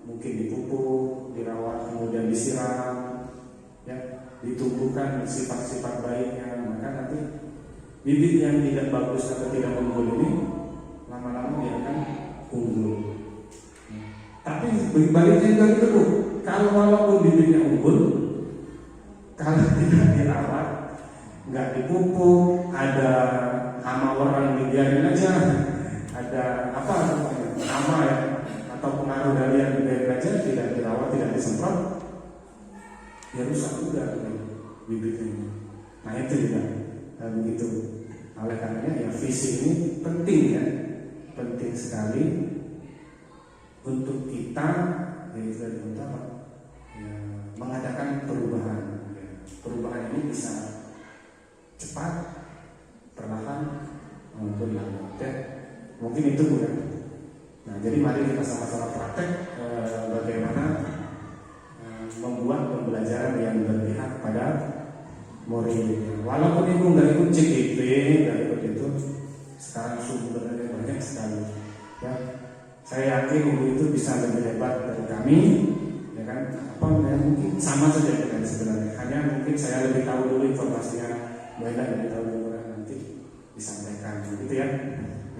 C: Mungkin dipupuk, dirawat, kemudian disiram, ya, ditumbuhkan sifat-sifat baiknya. Maka nanti bibit yang tidak bagus atau tidak unggul ini lama-lama dia akan unggul. Tapi baliknya juga itu Bu. Kalau walaupun bibitnya unggul, kalau tidak dirawat, nggak dipupuk, ada hama orang dibiarin aja, ada apa namanya, hama ya, atau pengaruh dari yang dibiarin aja, tidak dirawat, tidak disemprot, ya rusak juga bibitnya. Nah itu juga begitu. Oleh karenanya ya visi ini penting ya, penting sekali untuk kita yaitu dari utama ya, mengadakan perubahan. Ya. Perubahan ini bisa cepat, perlahan maupun lambat. Ya. Mungkin itu ya. Nah, jadi mari kita sama-sama praktek bagaimana membuat pembelajaran yang berpihak pada murid. Walaupun ibu nggak ikut CGP, nggak ikut itu, sekarang sumbernya banyak sekali. Ya, saya yakin ibu itu bisa lebih hebat dari kami, ya kan? Apa ya, mungkin sama saja dengan sebenarnya. Hanya mungkin saya lebih tahu dulu informasinya, banyak lebih tahu dulu nanti disampaikan, gitu ya.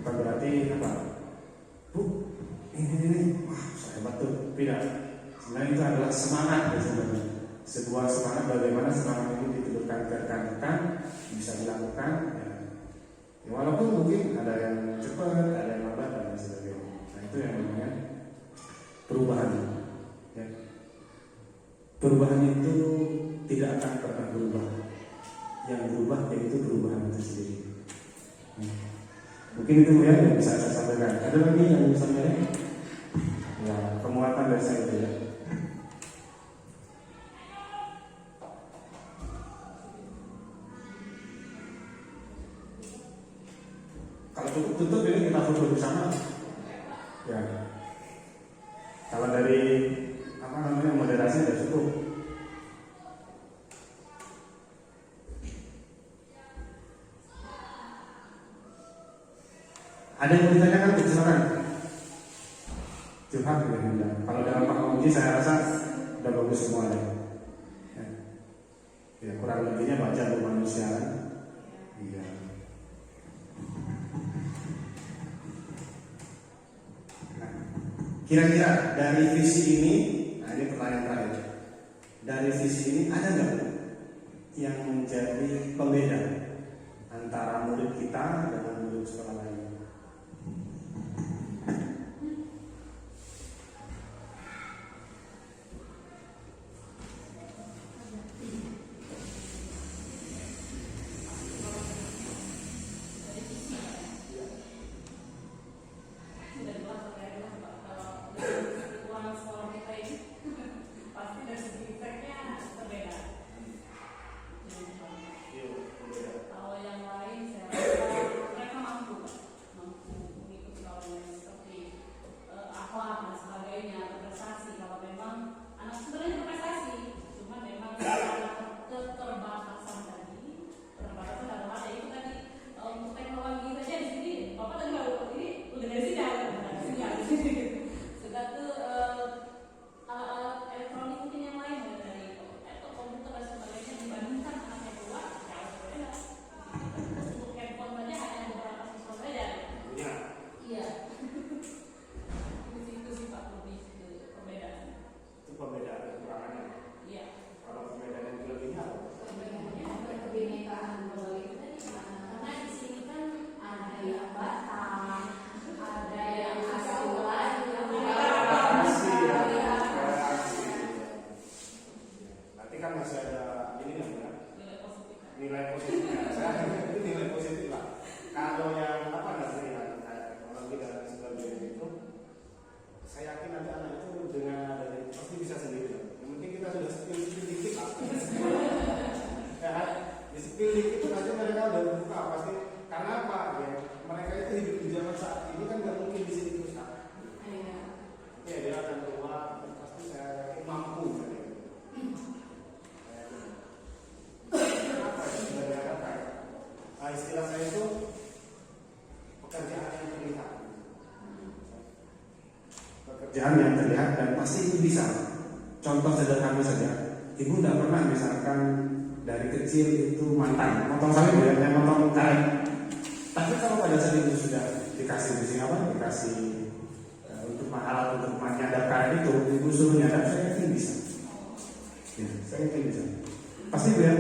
C: Bukan berarti apa? Bu, ini, wah, saya hebat tuh. Tidak. Sebenarnya itu adalah semangat ya sebenarnya. Sebuah semangat bagaimana semangat ini dituturkan ke rekan-rekan bisa dilakukan. Ya. Ya, walaupun mungkin ada yang cepat, ada yang lambat dan sebagainya. Nah itu yang namanya perubahan. Ya. Perubahan itu tidak akan pernah berubah. Yang berubah yaitu perubahan itu sendiri. Mungkin itu ya yang bisa saya sampaikan. Ada lagi yang bisa sampaikan? Ya, penguatan dari saya itu ya. Kalau tutup ini kita foto bersama. Ya. Kalau dari apa namanya moderasi sudah cukup. Ada yang mau ditanyakan? Silakan. Curhat ya. Kalau dalam penguji saya rasa sudah bagus semua ya. Ya kurang lebihnya baca kemanusiaan. Iya. Nah, kira-kira dari visi ini, nah ini pertanyaan terakhir. Dari visi ini ada nggak yang menjadi pembeda antara murid kita dengan murid sekolah lain? kan masih ada ini ya, nilai positifnya. Saya itu nilai positif lah. Kalau yang apa namanya kayak teknologi dan sebagainya itu, saya yakin nanti anak itu dengan adanya pasti bisa sendiri. Yang penting kita sudah skill dikit lah. Ya kan? Di skill dikit nanti mereka udah buka pasti. Karena apa? Ya, mereka itu hidup di zaman saat ini kan nggak mungkin di sini terus kan. Ya dia akan keluar pasti saya yakin mampu. Apa itu sebenarnya apa? Istilah saya itu pekerjaan yang terlihat. Pekerjaan yang terlihat dan pasti itu bisa. Contoh sederhana saja, ibu tidak pernah misalkan dari kecil itu motong sawit ya, motong karet. Tapi kalau pada saat itu sudah dikasih mesin apa, dikasih untuk mahal untuk menyadap karet itu, ibu suruh nyadap, saya yakin bisa. Ya, saya yakin bisa. Pasti ya,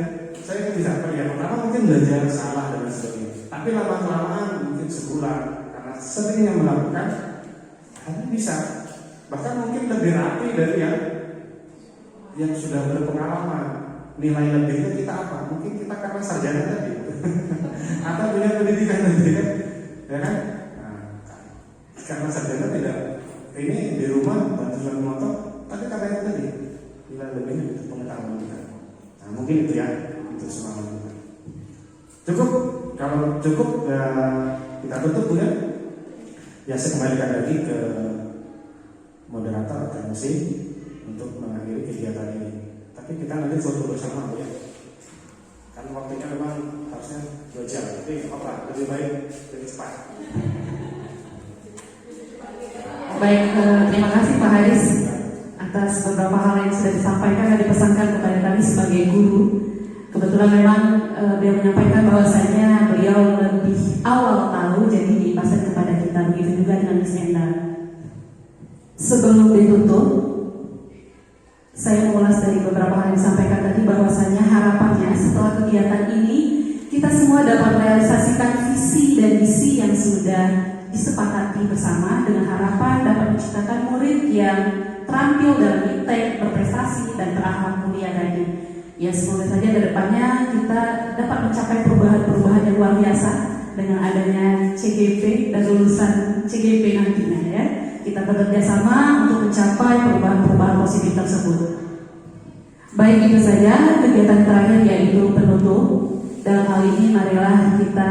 C: saya yakin bisa. Ya, pertama mungkin belajar salah dan sebagainya. Tapi lama-kelamaan mungkin sebulan karena seringnya melakukan, hanya bisa. Bahkan mungkin lebih rapi dari yang sudah berpengalaman. Nilai lebihnya kita apa? Mungkin kita karena sarjana tadi atau punya pendidikan tadi kan, ya kan? Nah, karena sarjana tidak ini di rumah bantu motor, tapi karena itu tadi nilai lebihnya itu pengetahuan kita. Nah, mungkin itu ya untuk semangat kita. Cukup, kalau cukup ya, kita tutup ya. Ya saya kembalikan lagi ke moderator atau MC untuk mengakhiri kegiatan ini. Tapi kita nanti foto bersama ya. Kan waktunya memang harusnya 2 jam. Tapi apa? Lebih baik lebih cepat.
A: Baik, terima kasih Pak Haris atas beberapa hal yang sudah disampaikan dan dipesankan kepada kami sebagai guru. Kebetulan memang beliau menyampaikan bahwasanya beliau lebih awal tahu, jadi dipasang kepada kita. Begitu juga dengan Miss Enda. Sebelum ditutup, saya mengulas dari beberapa hal yang disampaikan tadi bahwasanya harapannya setelah kegiatan ini kita semua dapat merealisasikan visi dan misi yang sudah disepakati bersama dengan harapan dapat menciptakan murid yang terampil dalam iptek, berprestasi dan berakhlak mulia tadi. Ya semoga saja ke depannya kita dapat mencapai perubahan-perubahan yang luar biasa dengan adanya CGP dan lulusan CGP nantinya ya. Kita bekerja sama untuk mencapai perubahan-perubahan positif tersebut. Baik, itu saja kegiatan terakhir yaitu penutup. Dalam hal ini marilah kita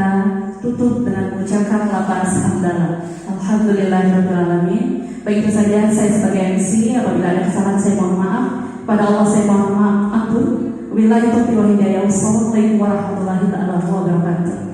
A: tutup dengan mengucapkan lafaz hamdalah. Alhamdulillahirobbilalamin. Baik, itu saja saya sebagai MC. Apabila ada kesalahan saya mohon maaf. Pada Allah saya mohon maaf ampun. Wabillahi taufiq wal hidayah. Wassalamualaikum warahmatullahi wabarakatuh.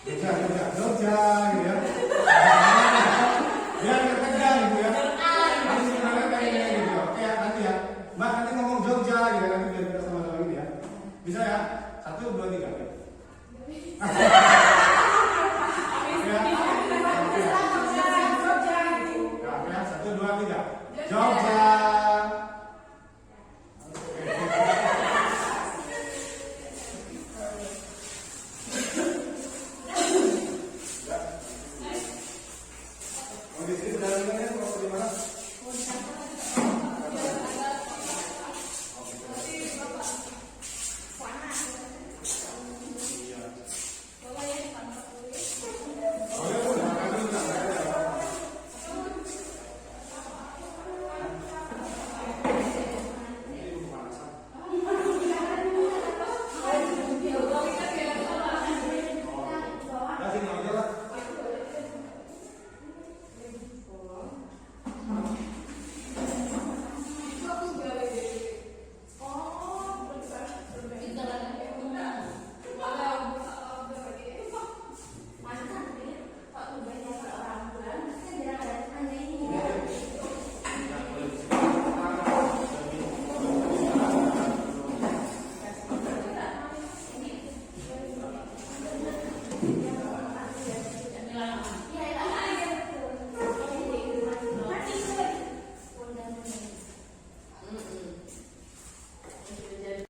D: Jogja, Jogja, Jogja.